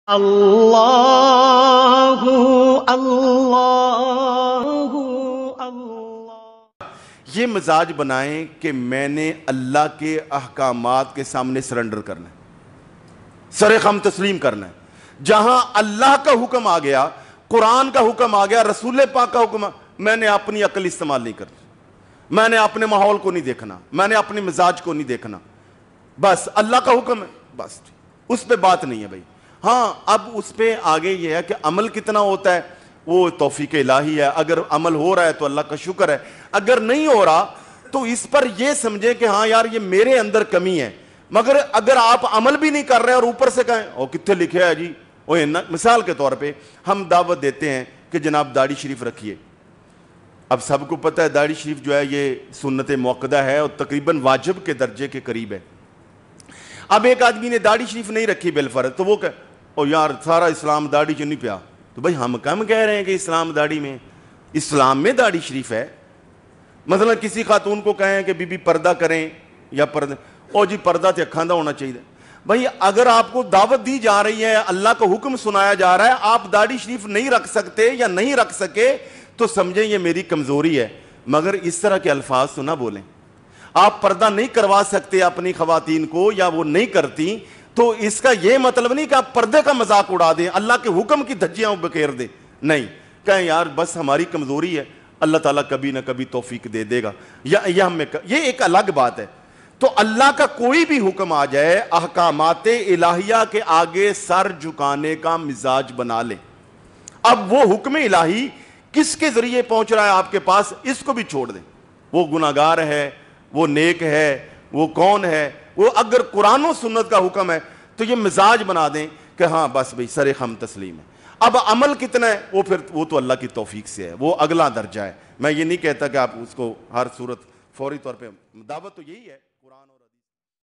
اللہ اللہ اللہ، یہ مزاج بنائیں کہ میں نے اللہ کے احکامات کے سامنے سرنڈر کرنا ہے، سر خم تسلیم کرنا ہے۔ جہاں اللہ کا حکم آ گیا، قرآن کا حکم آ گیا، رسول پاک کا حکم، میں نے اپنی عقل استعمال نہیں کرنا، میں نے اپنے ماحول کو نہیں دیکھنا، میں نے اپنے مزاج کو نہیں دیکھنا، بس اللہ کا حکم ہے، بس اس پہ بات نہیں ہے بھائی۔ ہاں اب اس پہ آگے یہ ہے کہ عمل کتنا ہوتا ہے وہ توفیق الہی ہے، اگر عمل ہو رہا ہے تو اللہ کا شکر ہے، اگر نہیں ہو رہا تو اس پر یہ سمجھے کہ ہاں یار یہ میرے اندر کمی ہے۔ مگر اگر آپ عمل بھی نہیں کر رہے اور اوپر سے کہیں او کتنے لکھے ہے جی، مثال کے طور پہ ہم دعوت دیتے ہیں کہ جناب داڑھی شریف رکھیے۔ اب سب کو پتہ ہے داڑھی شریف جو ہے یہ سنت موقدہ ہے اور تقریباً واجب کے درجے کے قریب ہے۔ اب ایک آدمی نے داڑھی شریف نہیں رکھی بالفرض، تو وہ کہ او یار سارا اسلام داڑھی چ نہیں پیا، تو بھائی ہم کم کہہ رہے ہیں کہ اسلام داڑھی میں، اسلام میں داڑھی شریف ہے۔ مثلا کسی خاتون کو کہیں کہ بی بی پردہ کریں یا پردہ، او جی پردہ تے اکھاں دا ہونا چاہیے۔ بھائی اگر آپ کو دعوت دی جا رہی ہے، اللہ کا حکم سنایا جا رہا ہے، آپ داڑھی شریف نہیں رکھ سکتے یا نہیں رکھ سکے تو سمجھیں یہ میری کمزوری ہے، مگر اس طرح کے الفاظ تو نہ بولیں۔ آپ پردہ نہیں کروا سکتے اپنی خواتین کو یا وہ نہیں کرتی تو اس کا یہ مطلب نہیں کہ آپ پردے کا مذاق اڑا دیں، اللہ کے حکم کی دھجیاں بکھیر دیں، نہیں، کہیں یار بس ہماری کمزوری ہے، اللہ تعالیٰ کبھی نہ کبھی توفیق دے دے گا، یہ ایک الگ بات ہے۔ تو اللہ کا کوئی بھی حکم آ جائے، احکامات الہیہ کے آگے سر جھکانے کا مزاج بنا لیں۔ اب وہ حکم الہی کس کے ذریعے پہنچ رہا ہے آپ کے پاس، اس کو بھی چھوڑ دیں، وہ گناہگار ہے، وہ نیک ہے، وہ کون ہے، وہ اگر قرآن و سنت کا حکم ہے تو یہ مزاج بنا دیں کہ ہاں بس بھئی سر خم تسلیم ہے۔ اب عمل کتنا ہے وہ تو اللہ کی توفیق سے ہے، وہ اگلا درجہ ہے۔ میں یہ نہیں کہتا کہ آپ اس کو ہر صورت فوری طور پہ، دعوت تو یہی ہے۔